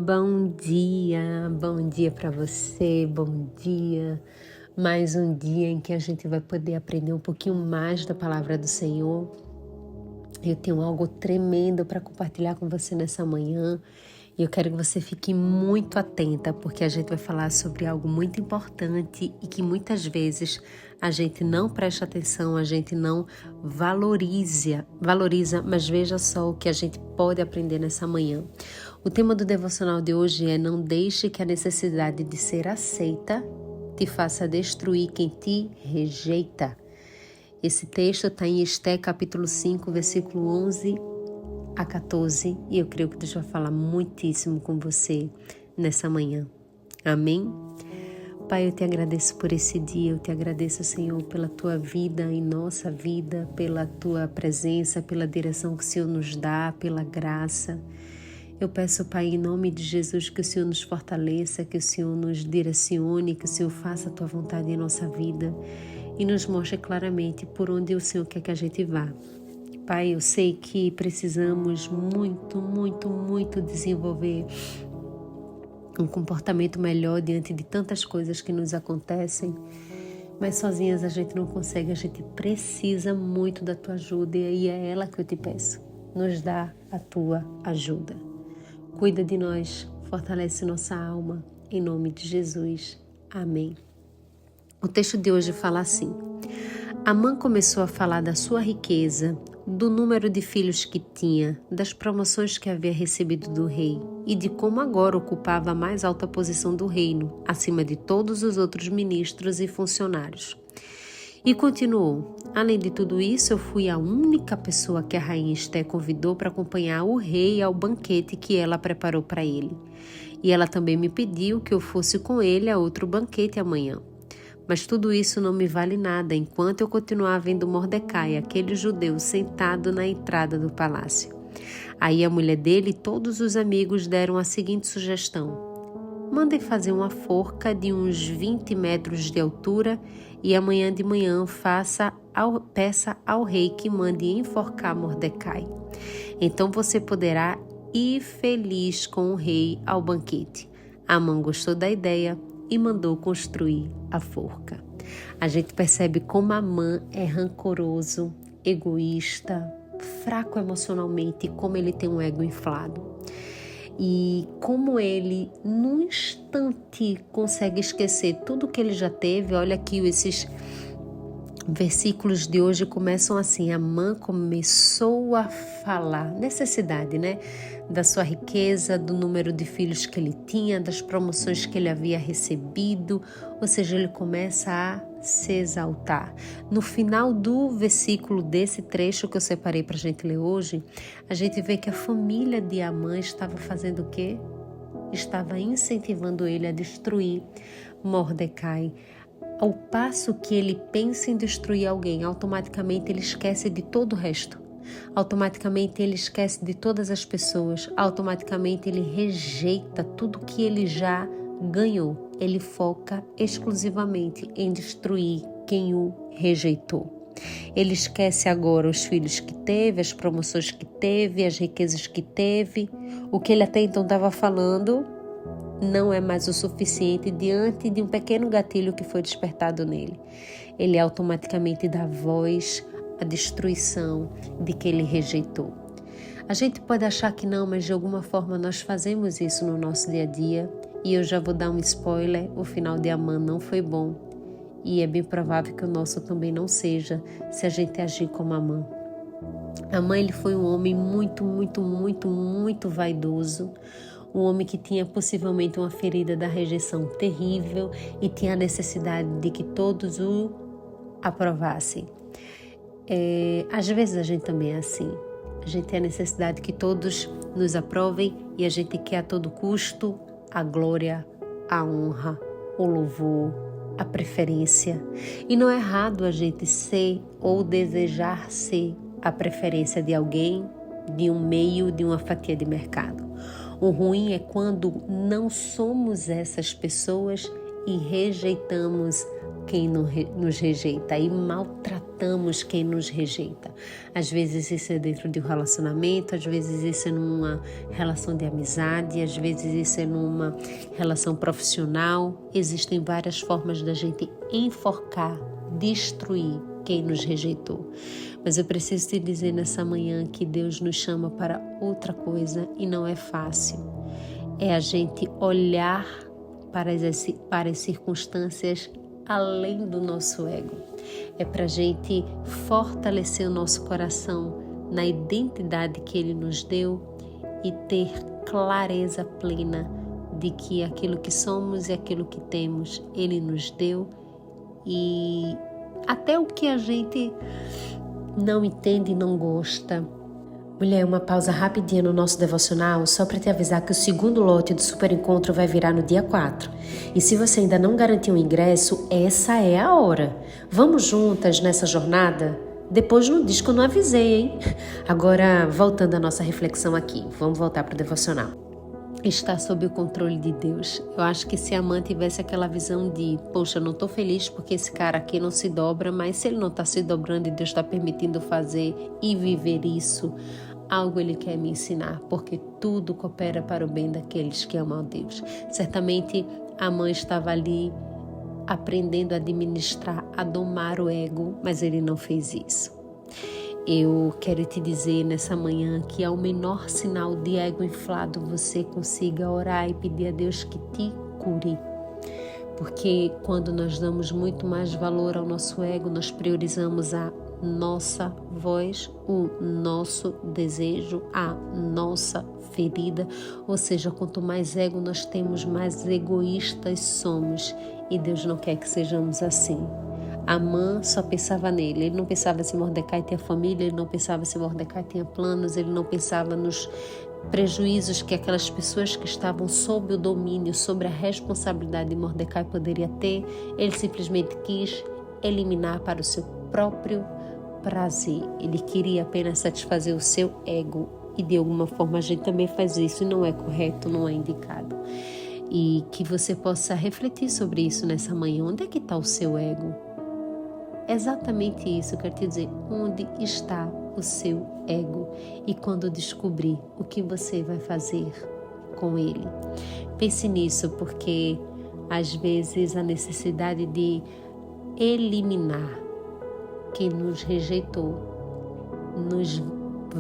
Bom dia para você, bom dia. Mais um dia em que a gente vai poder aprender um pouquinho mais da palavra do Senhor. Eu tenho algo tremendo para compartilhar com você nessa manhã e eu quero que você fique muito atenta, porque a gente vai falar sobre algo muito importante e que muitas vezes a gente não presta atenção, a gente não valoriza, mas veja só o que a gente pode aprender nessa manhã. O tema do devocional de hoje é: não deixe que a necessidade de ser aceita te faça destruir quem te rejeita. Esse texto está em Esté, capítulo 5, versículo 11 a 14, e eu creio que Deus vai falar muitíssimo com você nessa manhã. Amém? Pai, eu te agradeço por esse dia, eu te agradeço, Senhor, pela tua vida em nossa vida, pela tua presença, pela direção que o Senhor nos dá, pela graça. Eu peço, Pai, em nome de Jesus, que o Senhor nos fortaleça, que o Senhor nos direcione, que o Senhor faça a tua vontade em nossa vida e nos mostre claramente por onde o Senhor quer que a gente vá. Pai, eu sei que precisamos muito desenvolver um comportamento melhor diante de tantas coisas que nos acontecem, mas sozinhas a gente não consegue, a gente precisa muito da tua ajuda e é ela que eu te peço. Nos dá a tua ajuda. Cuida de nós, fortalece nossa alma, em nome de Jesus. Amém. O texto de hoje fala assim: Amã começou a falar da sua riqueza, do número de filhos que tinha, das promoções que havia recebido do rei e de como agora ocupava a mais alta posição do reino, acima de todos os outros ministros e funcionários. E continuou: além de tudo isso, eu fui a única pessoa que a rainha Esté convidou para acompanhar o rei ao banquete que ela preparou para ele. E ela também me pediu que eu fosse com ele a outro banquete amanhã. Mas tudo isso não me vale nada enquanto eu continuar vendo Mordecai, aquele judeu, sentado na entrada do palácio. Aí a mulher dele e todos os amigos deram a seguinte sugestão: mandem fazer uma forca de uns 20 metros de altura e amanhã de manhã peça ao rei que mande enforcar Mordecai. Então você poderá ir feliz com o rei ao banquete. Amã gostou da ideia e mandou construir a forca. A gente percebe como Amã é rancoroso, egoísta, fraco emocionalmente e como ele tem um ego inflado. E como ele, num instante, consegue esquecer tudo que ele já teve. Olha aqui, esses versículos de hoje começam assim: Amã começou a falar, necessidade, da sua riqueza, do número de filhos que ele tinha, das promoções que ele havia recebido, ou seja, ele começa a se exaltar. No final do versículo desse trecho que eu separei para a gente ler hoje, a gente vê que a família de Amã estava fazendo o quê? Estava incentivando ele a destruir Mordecai. Ao passo que ele pensa em destruir alguém, automaticamente ele esquece de todo o resto. Automaticamente ele esquece de todas as pessoas. Automaticamente ele rejeita tudo que ele já ganhou. Ele foca exclusivamente em destruir quem o rejeitou. Ele esquece agora os filhos que teve, as promoções que teve, as riquezas que teve. O que ele até então estava falando não é mais o suficiente diante de um pequeno gatilho que foi despertado nele. Ele automaticamente dá voz à destruição de que ele rejeitou. A gente pode achar que não, mas de alguma forma nós fazemos isso no nosso dia a dia. E eu já vou dar um spoiler: o final de Amã não foi bom. E é bem provável que o nosso também não seja, se a gente agir como Amã. Amã, ele foi um homem muito vaidoso. Um homem que tinha possivelmente uma ferida da rejeição terrível e tinha a necessidade de que todos o aprovassem. Às vezes a gente também é assim. A gente tem a necessidade que todos nos aprovem e a gente quer a todo custo a glória, a honra, o louvor, a preferência. E não é errado a gente ser ou desejar ser a preferência de alguém, de um meio, de uma fatia de mercado. O ruim é quando não somos essas pessoas e rejeitamos quem nos rejeita e maltratamos quem nos rejeita. Às vezes isso é dentro de um relacionamento, às vezes isso é numa relação de amizade, às vezes isso é numa relação profissional. Existem várias formas da gente enforcar, destruir quem nos rejeitou. Mas eu preciso te dizer nessa manhã que Deus nos chama para outra coisa e não é fácil. É a gente olhar para as circunstâncias além do nosso ego. É para a gente fortalecer o nosso coração na identidade que Ele nos deu e ter clareza plena de que aquilo que somos e aquilo que temos, Ele nos deu, e até o que a gente não entende e não gosta. Mulher, uma pausa rapidinha no nosso devocional só para te avisar que o segundo lote do Super Encontro vai virar no dia 4. E se você ainda não garantiu o ingresso, essa é a hora. Vamos juntas nessa jornada? Depois não diz que eu não avisei, hein? Agora, voltando à nossa reflexão aqui, vamos voltar para o devocional. Está sob o controle de Deus. Eu acho que se a mãe tivesse aquela visão de, poxa, eu não estou feliz porque esse cara aqui não se dobra, mas se ele não está se dobrando e Deus está permitindo fazer e viver isso, algo Ele quer me ensinar, porque tudo coopera para o bem daqueles que amam a Deus. Certamente a mãe estava ali aprendendo a administrar, a domar o ego, mas Ele não fez isso. Eu quero te dizer nessa manhã que ao menor sinal de ego inflado você consiga orar e pedir a Deus que te cure. Porque quando nós damos muito mais valor ao nosso ego, nós priorizamos a nossa voz, o nosso desejo, a nossa ferida. Ou seja, quanto mais ego nós temos, mais egoístas somos. E Deus não quer que sejamos assim. Amã só pensava nele, ele não pensava se Mordecai tinha família, ele não pensava se Mordecai tinha planos, ele não pensava nos prejuízos que aquelas pessoas que estavam sob o domínio, sobre a responsabilidade de Mordecai poderia ter. Ele simplesmente quis eliminar para o seu próprio prazer. Ele queria apenas satisfazer o seu ego e de alguma forma a gente também faz isso e não é correto, não é indicado. E que você possa refletir sobre isso nessa manhã. Onde é que está o seu ego? Exatamente isso, eu quero te dizer, onde está o seu ego e quando descobrir o que você vai fazer com ele. Pense nisso, porque às vezes a necessidade de eliminar quem nos rejeitou nos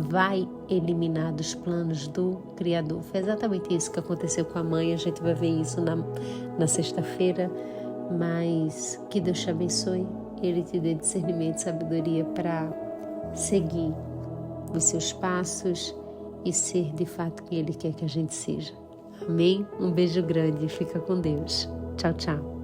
vai eliminar dos planos do Criador. Foi exatamente isso que aconteceu com a mãe, a gente vai ver isso na sexta-feira, mas que Deus te abençoe. Ele te dê discernimento e sabedoria para seguir os seus passos e ser de fato quem Ele quer que a gente seja. Amém? Um beijo grande. Fica com Deus. Tchau, tchau.